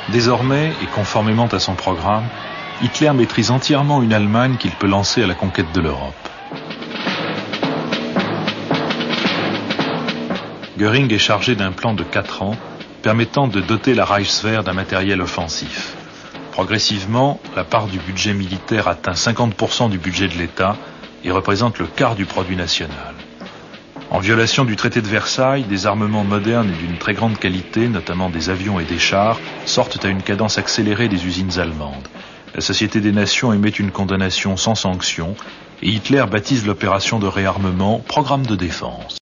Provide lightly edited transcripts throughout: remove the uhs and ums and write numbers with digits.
Désormais, et conformément à son programme, Hitler maîtrise entièrement une Allemagne qu'il peut lancer à la conquête de l'Europe. Göring est chargé d'un plan de 4 ans permettant de doter la Reichswehr d'un matériel offensif. Progressivement, la part du budget militaire atteint 50% du budget de l'État et représente le quart du produit national. En violation du traité de Versailles, des armements modernes et d'une très grande qualité, notamment des avions et des chars, sortent à une cadence accélérée des usines allemandes. La Société des Nations émet une condamnation sans sanction et Hitler baptise l'opération de réarmement programme de défense.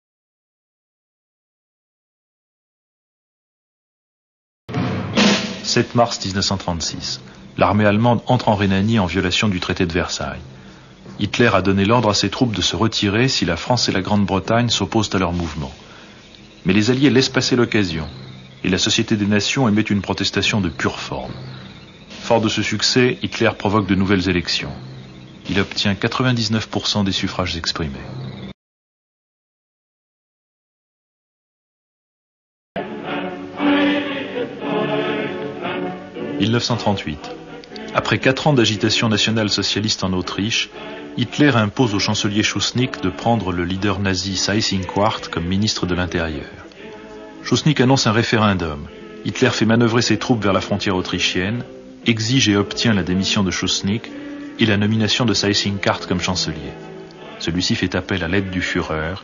« 7 mars 1936. L'armée allemande entre en Rhénanie en violation du traité de Versailles. Hitler a donné l'ordre à ses troupes de se retirer si la France et la Grande-Bretagne s'opposent à leur mouvement. Mais les Alliés laissent passer l'occasion et la Société des Nations émet une protestation de pure forme. Fort de ce succès, Hitler provoque de nouvelles élections. Il obtient 99% des suffrages exprimés. « 1938. Après 4 ans d'agitation nationale socialiste en Autriche, Hitler impose au chancelier Schuschnigg de prendre le leader nazi Seyss-Inquart comme ministre de l'Intérieur. Schuschnigg annonce un référendum. Hitler fait manœuvrer ses troupes vers la frontière autrichienne, exige et obtient la démission de Schuschnigg et la nomination de Seyss-Inquart comme chancelier. Celui-ci fait appel à l'aide du Führer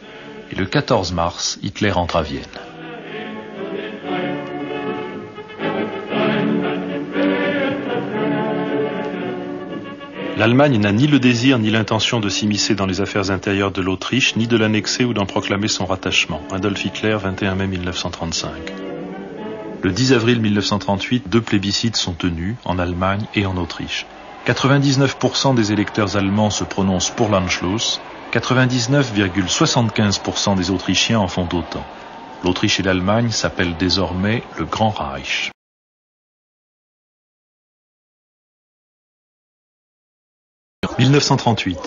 et le 14 mars, Hitler entre à Vienne. L'Allemagne n'a ni le désir ni l'intention de s'immiscer dans les affaires intérieures de l'Autriche, ni de l'annexer ou d'en proclamer son rattachement. Adolf Hitler, 21 mai 1935. Le 10 avril 1938, 2 plébiscites sont tenus en Allemagne et en Autriche. 99% des électeurs allemands se prononcent pour l'Anschluss, 99,75% des Autrichiens en font autant. L'Autriche et l'Allemagne s'appellent désormais le Grand Reich. « 1938.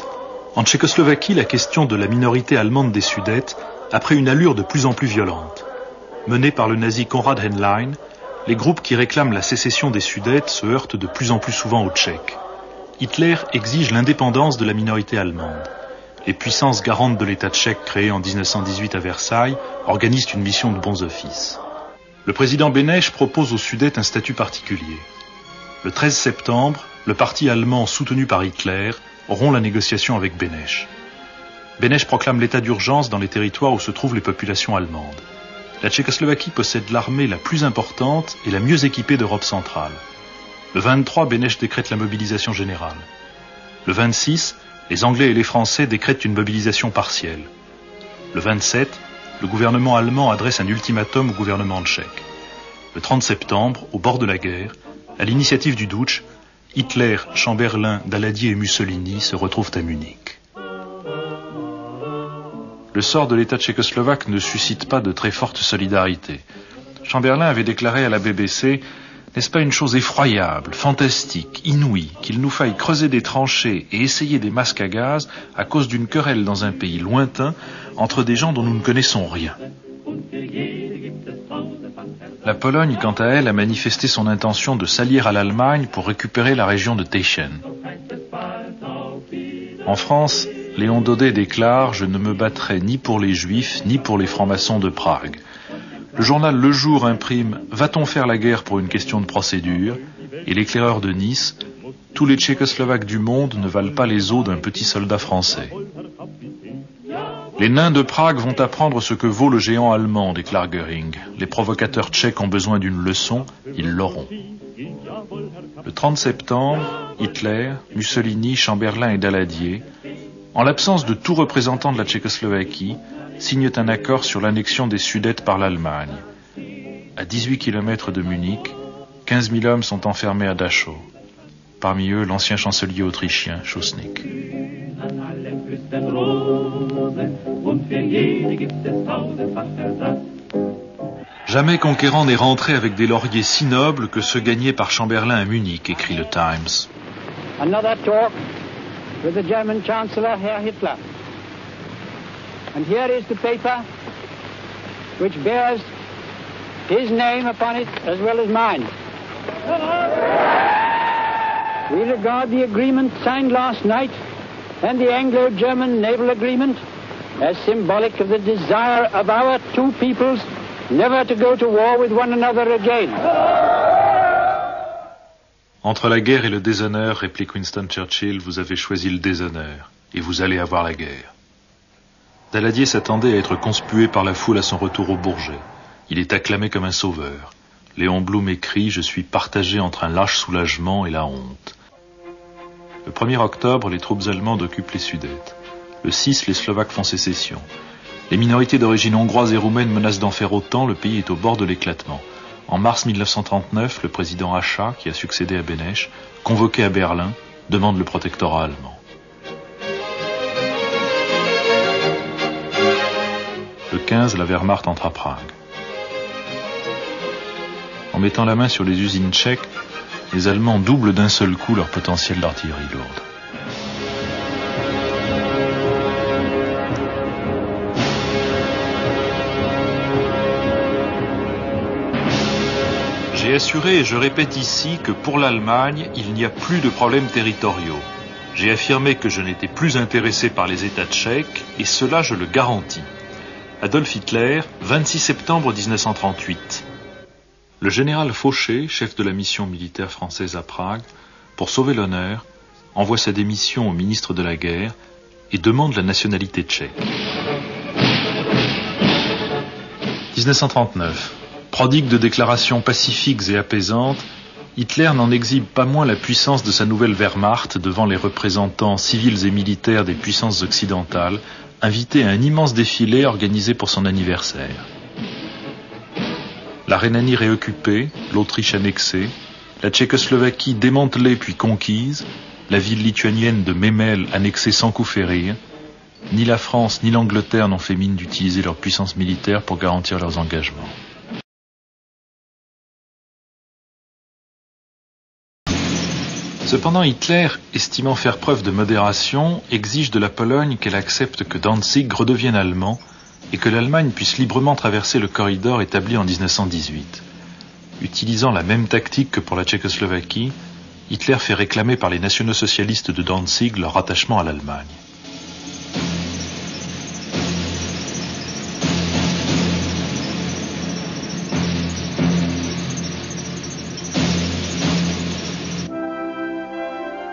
En Tchécoslovaquie, la question de la minorité allemande des Sudètes a pris une allure de plus en plus violente. Menés par le nazi Konrad Henlein, les groupes qui réclament la sécession des Sudètes se heurtent de plus en plus souvent aux Tchèques. Hitler exige l'indépendance de la minorité allemande. Les puissances garantes de l'État tchèque créé en 1918 à Versailles organisent une mission de bons offices. Le président Beneš propose aux Sudètes un statut particulier. Le 13 septembre, le parti allemand soutenu par Hitler rompt la négociation avec Beneš. Beneš proclame l'état d'urgence dans les territoires où se trouvent les populations allemandes. La Tchécoslovaquie possède l'armée la plus importante et la mieux équipée d'Europe centrale. Le 23, Beneš décrète la mobilisation générale. Le 26, les Anglais et les Français décrètent une mobilisation partielle. Le 27, le gouvernement allemand adresse un ultimatum au gouvernement tchèque. Le 30 septembre, au bord de la guerre, à l'initiative du Dutch, Hitler, Chamberlain, Daladier et Mussolini se retrouvent à Munich. Le sort de l'État tchécoslovaque ne suscite pas de très forte solidarité. Chamberlain avait déclaré à la BBC « N'est-ce pas une chose effroyable, fantastique, inouïe, qu'il nous faille creuser des tranchées et essayer des masques à gaz à cause d'une querelle dans un pays lointain entre des gens dont nous ne connaissons rien ?» La Pologne, quant à elle, a manifesté son intention de s'allier à l'Allemagne pour récupérer la région de Teschen. En France, Léon Daudet déclare « Je ne me battrai ni pour les Juifs, ni pour les francs-maçons de Prague ». Le journal Le Jour imprime « Va-t-on faire la guerre pour une question de procédure ?» et l'éclaireur de Nice « Tous les Tchécoslovaques du monde ne valent pas les os d'un petit soldat français ». Les nains de Prague vont apprendre ce que vaut le géant allemand, déclare Göring. Les provocateurs tchèques ont besoin d'une leçon, ils l'auront. Le 30 septembre, Hitler, Mussolini, Chamberlain et Daladier, en l'absence de tout représentant de la Tchécoslovaquie, signent un accord sur l'annexion des Sudètes par l'Allemagne. À 18 km de Munich, 15 000 hommes sont enfermés à Dachau. Parmi eux, l'ancien chancelier autrichien, Schuschnigg. Jamais conquérant n'est rentré avec des lauriers si nobles que ceux gagnés par Chamberlain à Munich, écrit le Times. Another talk with the German Chancellor, Herr Hitler. And here is the paper which bears his name upon it as well as mine. We regard the agreement signed last night and the Anglo-German naval agreement as symbolic of the desire of our two peoples never to go to war with one another again. Entre la guerre et le déshonneur, réplique Winston Churchill, vous avez choisi le déshonneur, et vous allez avoir la guerre. Daladier s'attendait à être conspué par la foule à son retour au Bourget. Il est acclamé comme un sauveur. Léon Blum écrit « Je suis partagé entre un lâche soulagement et la honte ». Le 1er octobre, les troupes allemandes occupent les Sudètes. Le 6, les Slovaques font sécession. Les minorités d'origine hongroise et roumaine menacent d'en faire autant, le pays est au bord de l'éclatement. En mars 1939, le président Hácha, qui a succédé à Beneš, convoqué à Berlin, demande le protectorat allemand. Le 15, la Wehrmacht entre à Prague. En mettant la main sur les usines tchèques, les Allemands doublent d'un seul coup leur potentiel d'artillerie lourde. J'ai assuré et je répète ici que pour l'Allemagne, il n'y a plus de problèmes territoriaux. J'ai affirmé que je n'étais plus intéressé par les États tchèques et cela je le garantis. Adolf Hitler, 26 septembre 1938. Le général Fauché, chef de la mission militaire française à Prague, pour sauver l'honneur, envoie sa démission au ministre de la guerre et demande la nationalité tchèque. 1939. Prodigue de déclarations pacifiques et apaisantes, Hitler n'en exhibe pas moins la puissance de sa nouvelle Wehrmacht devant les représentants civils et militaires des puissances occidentales, invités à un immense défilé organisé pour son anniversaire. La Rhénanie réoccupée, l'Autriche annexée, la Tchécoslovaquie démantelée puis conquise, la ville lituanienne de Memel annexée sans coup férir, ni la France ni l'Angleterre n'ont fait mine d'utiliser leur puissance militaire pour garantir leurs engagements. Cependant, Hitler, estimant faire preuve de modération, exige de la Pologne qu'elle accepte que Danzig redevienne allemand et que l'Allemagne puisse librement traverser le corridor établi en 1918. Utilisant la même tactique que pour la Tchécoslovaquie, Hitler fait réclamer par les nationaux-socialistes de Danzig leur rattachement à l'Allemagne.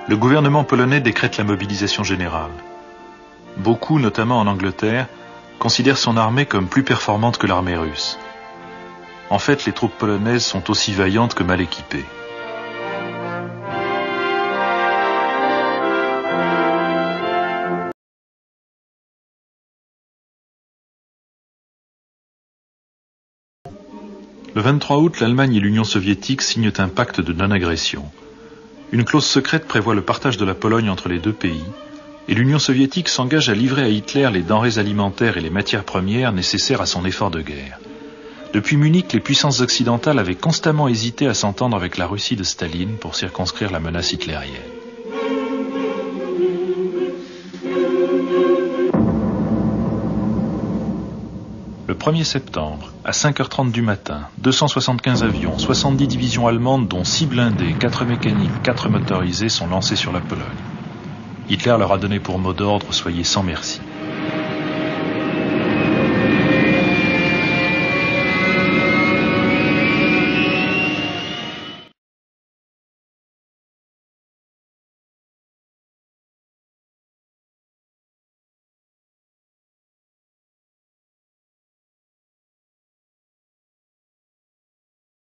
Le gouvernement polonais décrète la mobilisation générale. Beaucoup, notamment en Angleterre, considèrent son armée comme plus performante que l'armée russe. En fait, les troupes polonaises sont aussi vaillantes que mal équipées. Le 23 août, l'Allemagne et l'Union soviétique signent un pacte de non-agression. Une clause secrète prévoit le partage de la Pologne entre les deux pays, et l'Union soviétique s'engage à livrer à Hitler les denrées alimentaires et les matières premières nécessaires à son effort de guerre. Depuis Munich, les puissances occidentales avaient constamment hésité à s'entendre avec la Russie de Staline pour circonscrire la menace hitlérienne. Le 1er septembre, à 5h30 du matin, 275 avions, 70 divisions allemandes dont 6 blindés, 4 mécaniques, 4 motorisés sont lancés sur la Pologne. Hitler leur a donné pour mot d'ordre « Soyez sans merci ».